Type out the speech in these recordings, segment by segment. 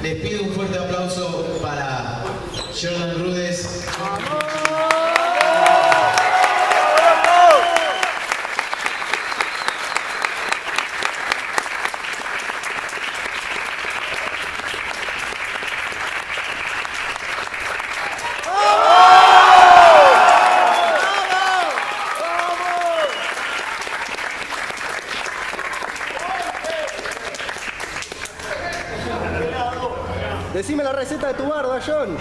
Les pido un fuerte aplauso para Jordan Rudess. Decime la receta de tu barba, John.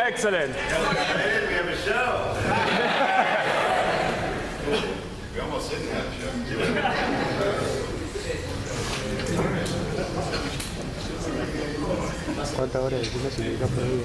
Excellent. We have a show. We almost didn't have a show. ¿Cuántas horas de cine significa por día?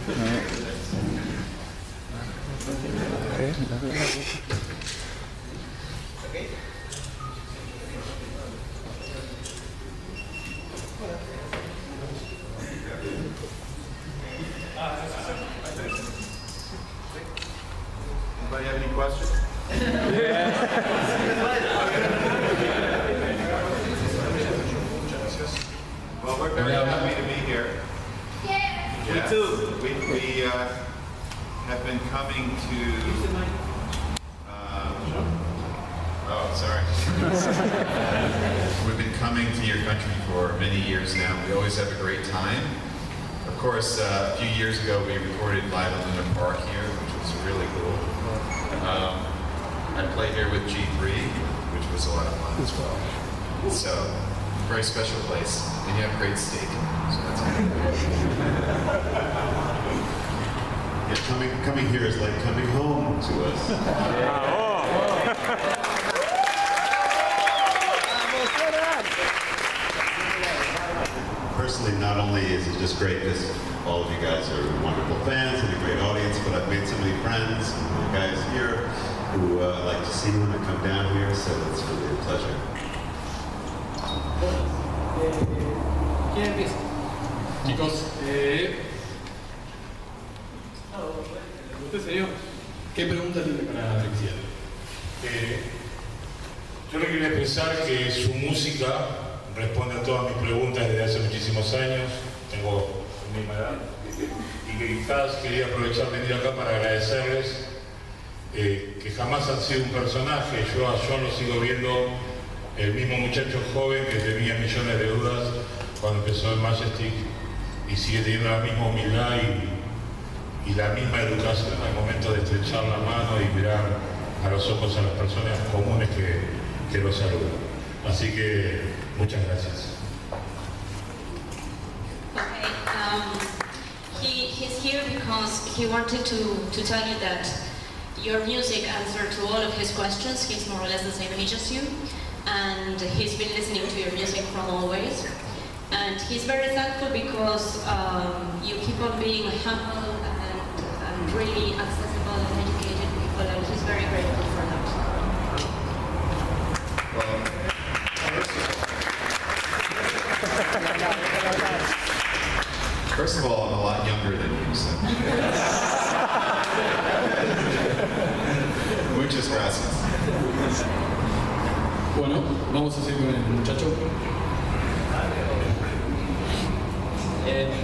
Anybody have any questions? Well, we're very happy to be here. Yeah. Me too. We have been coming to. Oh, sorry. We've been coming to your country for many years now. We always have a great time. Of course, a few years ago we recorded live at Luna Park here, which was really cool. I played here with G3, which was a lot of fun as well. So, very special place, and you have great steak. So that's Yeah, coming here is like coming home to us. Personally, not only is it just great because all of you guys are wonderful fans and a great audience, but I've made so many friends and guys here who I like to see when I come down here, so it's really a pleasure. ¿Quién empieza? Chicos, usted señor, ¿qué pregunta tiene para Cristiano? Yo le quería expresar que su música responde a todas mis preguntas desde hace muchísimos años. Tengo la misma edad. Y que quizás quería aprovechar venir acá para agradecerles que jamás han sido un personaje. Yo a John lo sigo viendo el mismo muchacho joven que tenía millones de dudas cuando empezó el Majestic y sigue teniendo la misma humildad y la misma educación al momento de estrechar la mano y mirar a los ojos a las personas comunes que lo saludan. Así que muchas gracias. Okay, he's here because he wanted to tell you that your music answered to all of his questions. He's more or less the same age as you, and he's been listening to your music from always. And he's very thankful because you keep on being humble and really accessible and educated people, and he's very grateful for that. First of all, I'm a lot younger than you, so. Muchas gracias. Bueno, vamos a seguir con el muchacho.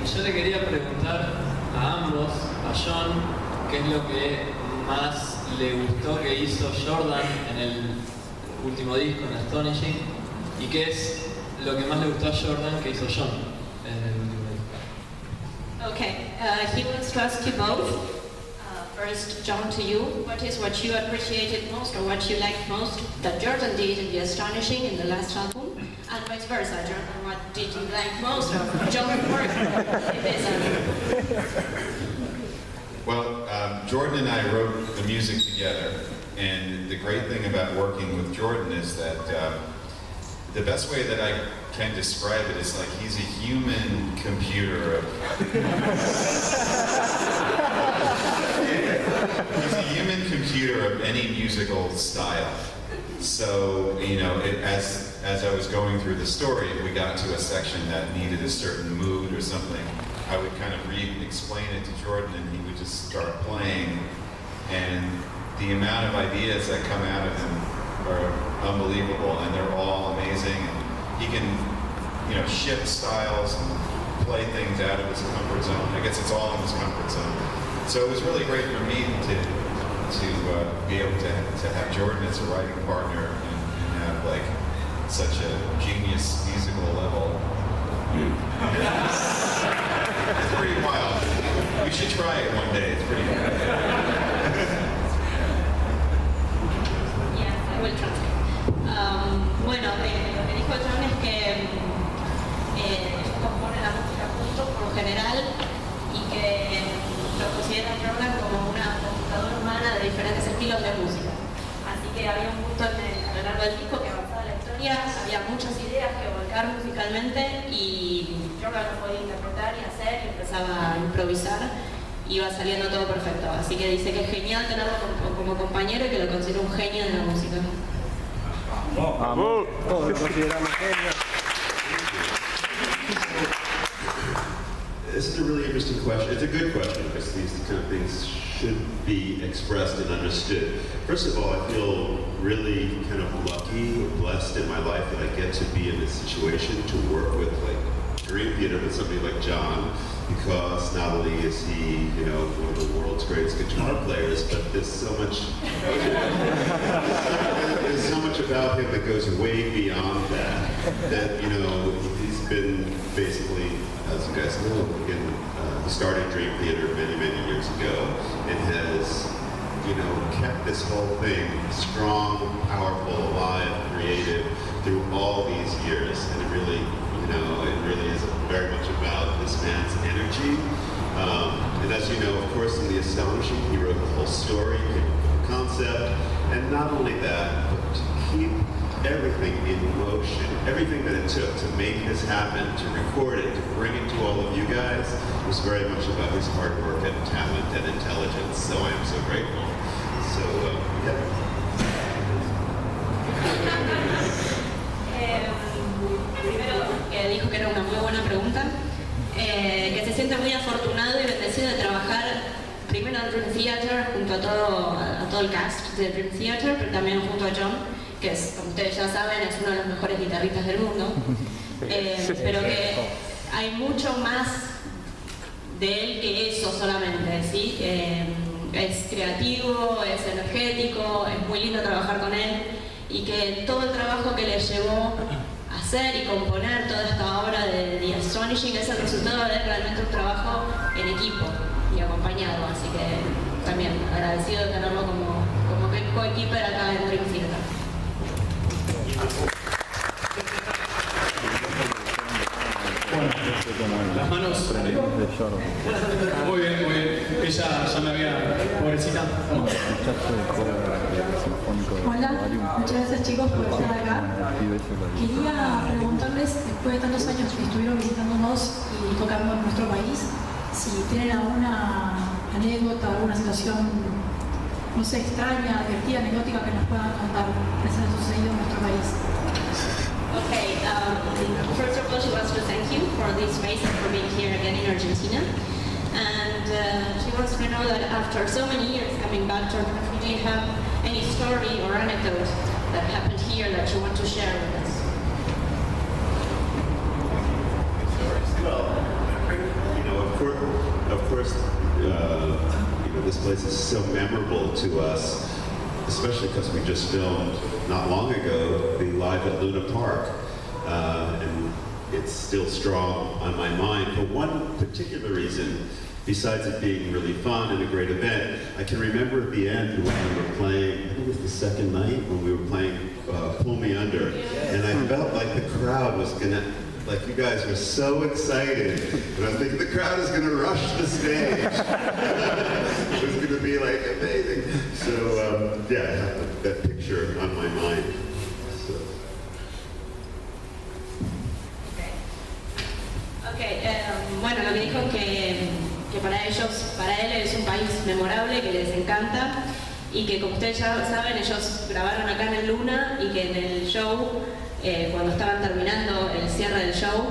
Yo le quería preguntar a ambos, a John, qué es lo que más le gustó que hizo Jordan en el último disco, en Astonishing, y qué es lo que más le gustó a Jordan que hizo John en el último disco. Okay, he wants to ask you both. First, John, to you, what is what you appreciated most or what you liked most that Jordan did in The Astonishing in the last album? And vice versa, Jordan, what did you like most of John's work in this album? Well, Jordan and I wrote the music together, and the great thing about working with Jordan is that the best way that I can describe it is like he's a human computer He's a human computer of any musical style. So, you know, as I was going through the story, if we got to a section that needed a certain mood or something, I would kind of explain it to Jordan, and he would just start playing. And the amount of ideas that come out of him are unbelievable, and they're all amazing. And he can, you know, shift styles and play things out of his comfort zone. I guess it's all in his comfort zone. So it was really great for me to be able to have Jordan as a writing partner and have like such a genius musical level. It's pretty wild. You should try it one day. It's pretty wild. Yes, I will translate. Bueno, lo que dijo John es que ellos componen la música juntos por lo general y que lo consideran Jordan como una computadora humana de diferentes estilos de música. Así que había un punto a lo largo del disco que avanzaba la historia, había muchas ideas que volcar musicalmente y Jordan lo podía interpretar y hacer y empezaba a improvisar y iba saliendo todo perfecto. Así que dice que es genial tenerlo como compañero y que lo considera un genio de la música. Vamos, todos lo consideramos genio. This is a really interesting question. It's a good question because these kind of things should be expressed and understood. First of all, I feel really kind of lucky or blessed in my life that I get to be in this situation to work with like Dream Theater with somebody like John, because not only is he, you know, one of the world's greatest guitar players, but there's so much about him that goes way beyond that. That, you know, he's been basically, as you guys know, he started Dream Theater many, many years ago and has, you know, kept this whole thing strong, powerful, alive, creative through all these years. And it really, you know, it really is very much about this man's energy. And as you know, of course, in The Astonishing, he wrote the whole story, the concept, and not only that, but to keep everything in motion, everything that it took to make this happen, to record it, to bring it to all of you guys, was very much about his hard work and talent and intelligence. So I am so grateful. So, yeah. Primero, que dijo que era una muy buena pregunta, que se siente muy afortunado y bendecido de trabajar primero en Dream Theater junto a todo el cast de Dream Theater, pero también junto a John, que es, como ustedes ya saben, es uno de los mejores guitarristas del mundo, pero que hay mucho más de él que eso solamente, ¿sí? Es creativo, es energético, es muy lindo trabajar con él, y que todo el trabajo que le llevó a hacer y componer toda esta obra de The Astonishing es el resultado de realmente un trabajo en equipo y acompañado, así que también agradecido de tenerlo como co-keeper acá en Dream Theater. Las manos. Muy bien, muy bien. Ella ya me había, pobrecita. Hola, muchas gracias chicos por estar acá. Quería preguntarles, después de tantos años que estuvieron visitándonos y tocando en nuestro país, si tienen alguna anécdota, alguna situación, no sé, extraña, divertida, anecdótica que nos puedan contar que les haya sucedido en nuestro país. Okay, first of all, she wants to thank you for this space and for being here again in Argentina. And she wants to know that after so many years coming back to Argentina, do you have any story or anecdote that happened here that you want to share with us? Well, you know, of course, you know, this place is so memorable to us, especially because we just filmed not long ago the Live at Luna Park, and it's still strong on my mind for one particular reason. Besides it being really fun and a great event, I can remember at the end when we were playing, I think it was the second night when we were playing Pull Me Under, and I felt like the crowd was gonna, like you guys were so excited, and I was thinking the crowd is gonna rush the stage. It was gonna be like amazing. So yeah, I have that picture on my mind. So. Bueno, lo que dijo que para ellos, para él es un país memorable, que les encanta y que como ustedes ya saben, ellos grabaron acá en el Luna y que en el show, cuando estaban terminando el cierre del show,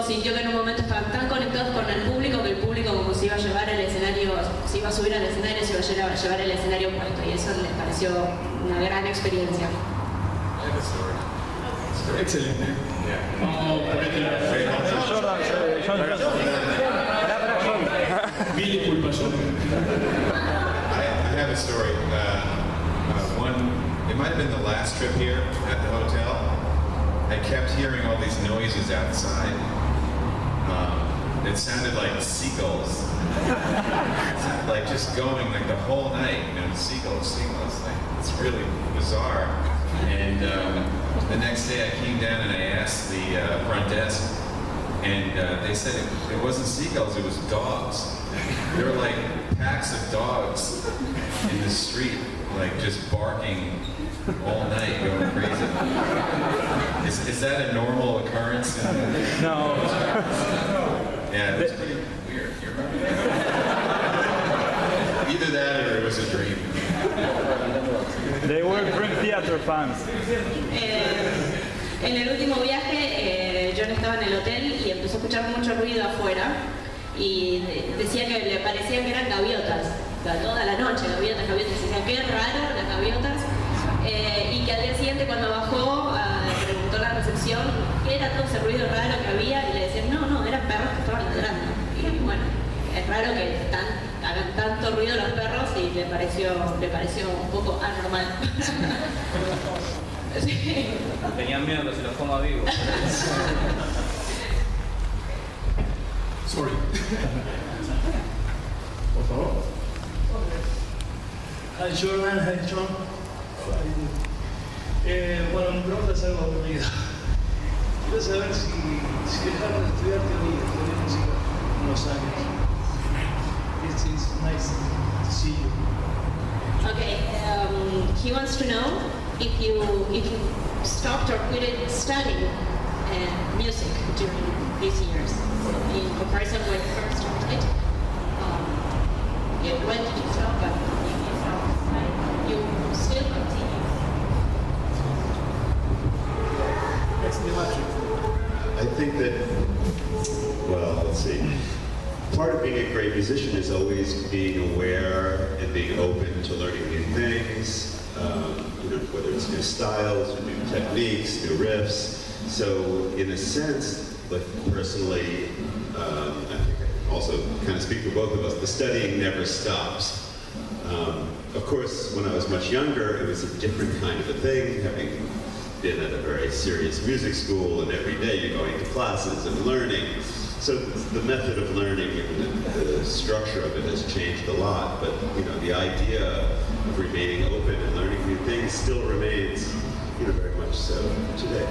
sintió que en un momento estaban tan conectados con el público que el público como se iba a llevar el escenario, se iba a subir al escenario, se iba a llevar el escenario puesto, y eso les pareció una gran experiencia. Excelente. Vamos a Mil disculpas, I have a story. It might have been the last trip here at the hotel. I kept hearing all these noises outside. It sounded like seagulls. Like just going like the whole night, seagulls. Like, it's really bizarre. And the next day I came down and I asked the front desk, and they said it wasn't seagulls, it was dogs. There were like packs of dogs in the street, like just barking all night, going crazy. Is that a normal occurrence? No. Yeah, it was pretty weird. You remember that? Either that or it was a dream. They were Dream Theater fans. En el último viaje, John estaba en el hotel y empezó a escuchar mucho ruido afuera y decía que le parecían que eran gaviotas, toda la noche, gaviotas, decía qué raro las gaviotas, y que al día siguiente cuando bajó preguntó a la recepción qué era todo ese ruido raro que había y le decían no, eran perros que estaban ladrando. Y bueno, es raro que hagan tanto ruido los perros y le pareció un poco anormal. Sí. Tenían miedo que se los coma vivos. Sorry. Por favor. Hi Jordan, hi John. Bueno, mi pregunta es algo aburrida. Quiero saber si dejaron de estudiar teoría musical en los años. It's nice to see you. Okay, he wants to know if you stopped or quit studying music during these years in comparison with first right? When did you stop? But if you stopped, you still continue. I think that, well, let's see. Part of being a great musician is always being aware and being open to learning new things, whether it's new styles, or new techniques, new riffs. So in a sense, like personally, I think I also kind of speak for both of us, the studying never stops. Of course, when I was much younger, it was a different kind of a thing, having been at a very serious music school, and every day you're going to classes and learning. So the method of learning and the structure of it has changed a lot, but the idea of remaining open and learning new things still remains, very much so today.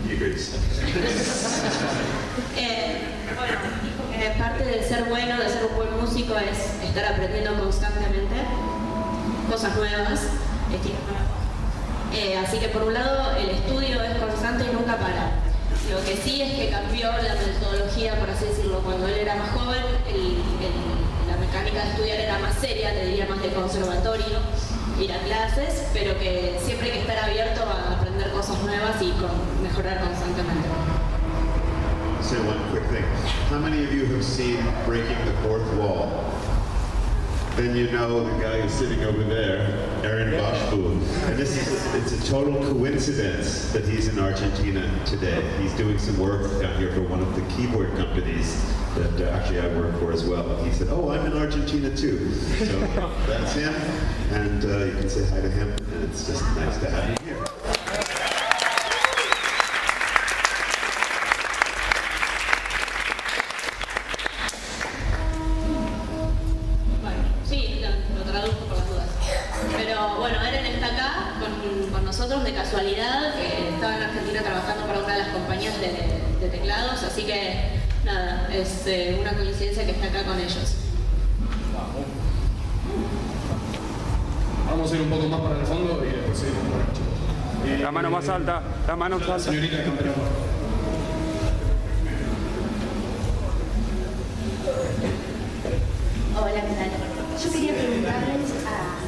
He agrees. Parte de ser bueno, de ser un buen músico es estar aprendiendo constantemente cosas nuevas, estilos nuevos. Así que por un lado el estudio es constante y nunca para. Lo que sí es que cambió la metodología, por así decirlo. Cuando él era más joven, la mecánica de estudiar era más seria, te diría más de conservatorio, ir a clases, pero que siempre hay que estar abierto a aprender cosas nuevas y mejorar constantemente. Say one quick thing. How many of you have seen Breaking the Fourth Wall? Then you know the guy who's sitting over there, Aaron Boschbu. And it's a total coincidence that he's in Argentina today. He's doing some work down here for one of the keyboard companies that actually I work for as well. And he said, oh, I'm in Argentina too. So that's him, and you can say hi to him, and it's just nice to have him here. De casualidad, que estaba en Argentina trabajando para una de las compañías de teclados, así que nada, es una coincidencia que está acá con ellos. Vamos a ir un poco más para el fondo y después seguimos por aquí. La mano más alta, la mano más alta. Señorita Campero.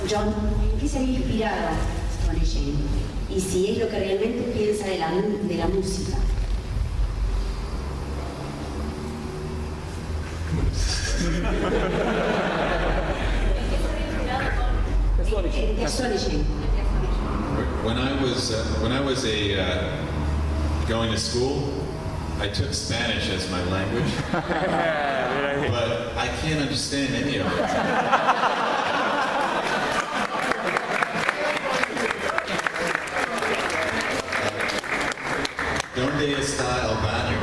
John, ¿en qué se había inspirado Astonishing? Y si es lo que realmente piensa de la música. Astonishing. When I was going to school, I took Spanish as my language, but I can't understand any of it. ¿Dónde está el baño?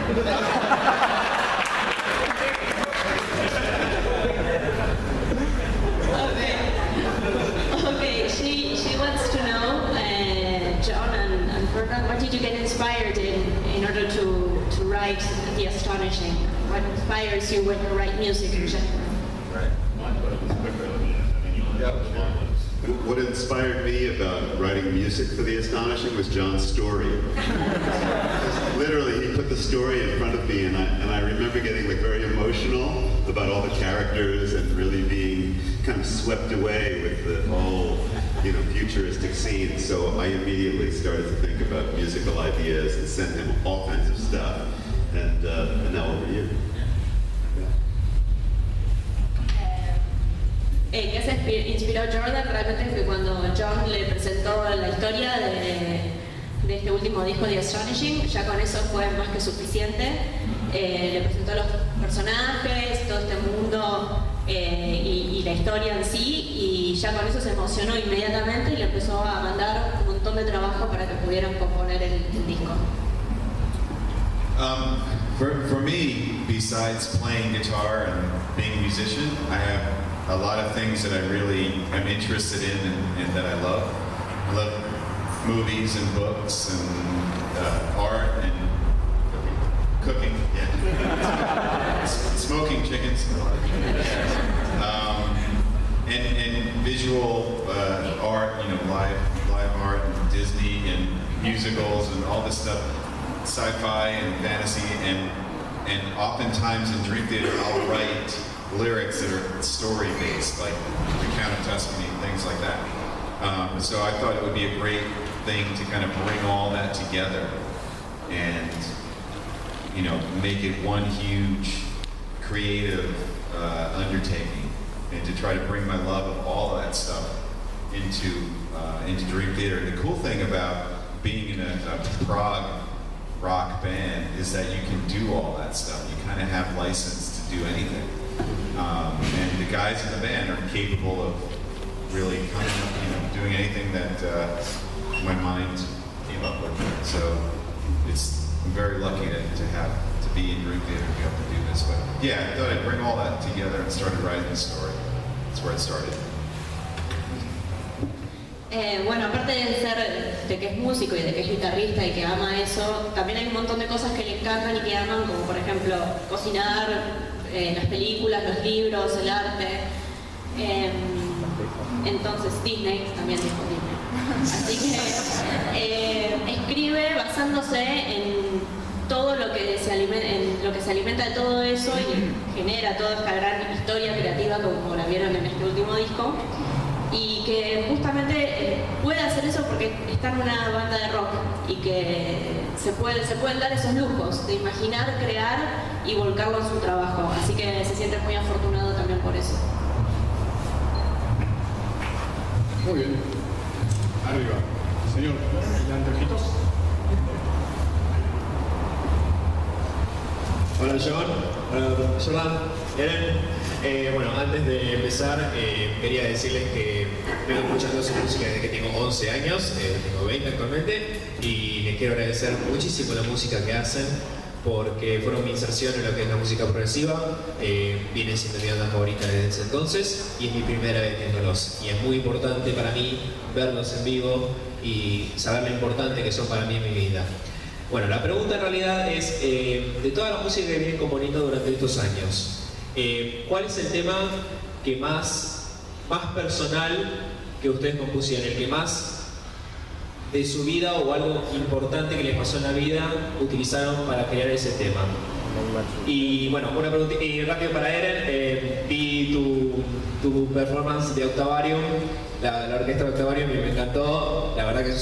Okay, she wants to know, John and Ferdinand, what did you get inspired in order to write The Astonishing? What inspires you when you write music in general? What inspired me about writing music for The Astonishing was John's story. Literally, he put the story in front of me, and I remember getting like very emotional about all the characters and really being kind of swept away with the whole, futuristic scene. So I immediately started to think about musical ideas and sent him all kinds of stuff. And now over to you. ¿Qué se inspiró Jordan? Realmente fue cuando John le presentó la historia de este último disco de Astonishing. Ya con eso fue más que suficiente. Le presentó los personajes, todo este mundo y la historia en sí, y ya con eso se emocionó inmediatamente y le empezó a mandar un montón de trabajo para que pudieran componer el disco. For me, besides playing guitar and being a musician, I have a lot of things that I really am interested in and that I love. I love movies and books and art and cooking. Yeah. Smoking chickens. And visual art, live art and Disney and musicals and all this stuff, sci-fi and fantasy, and oftentimes in Dream Theater I'll write lyrics that are story-based, like The Count of Tuscany and things like that. So I thought it would be a great thing to kind of bring all that together and, make it one huge creative undertaking, and to try to bring my love of all of that stuff into Dream Theater. And the cool thing about being in a prog rock band is that you can do all that stuff. You kind of have license to do anything. And the guys in the band are capable of really coming up, doing anything that my mind came up with. So I'm very lucky to be in Dream Theater and be able to do this. But yeah, I thought I'd bring all that together and started writing the story. That's where it started. Bueno, aparte de que es músico y de que es guitarrista y que ama eso, también hay un montón de cosas que le encantan y que aman, como por ejemplo cocinar, las películas, los libros, el arte. Entonces Disney, también dijo Disney. Así que escribe basándose en todo lo que se alimenta de todo eso y genera toda esta gran historia creativa como la vieron en este último disco. Y que justamente puede hacer eso porque está en una banda de rock y que se pueden dar esos lujos de imaginar, crear y volcarlo en su trabajo. Así que se siente muy afortunado también por eso. Muy bien. Arriba. Señor, de anteojitos. Hola John, hola Jordan, Eren. Bueno, antes de empezar quería decirles que vengo escuchando su música desde que tengo 11 años, tengo 20 actualmente, y les quiero agradecer muchísimo la música que hacen porque fueron mi inserción en lo que es la música progresiva, viene siendo mi banda favorita desde ese entonces y es mi primera vez viéndolos, y es muy importante para mí verlos en vivo y saber lo importante que son para mí en mi vida. Bueno, la pregunta en realidad es, de toda la música que vienen componiendo durante estos años, ¿cuál es el tema que más personal que ustedes compusieron, el que más de su vida o algo importante que les pasó en la vida utilizaron para crear ese tema? Y bueno, una pregunta rápido para Eren, vi tu performance de Octavarium, la orquesta de Octavarium, y me encantó. La verdad que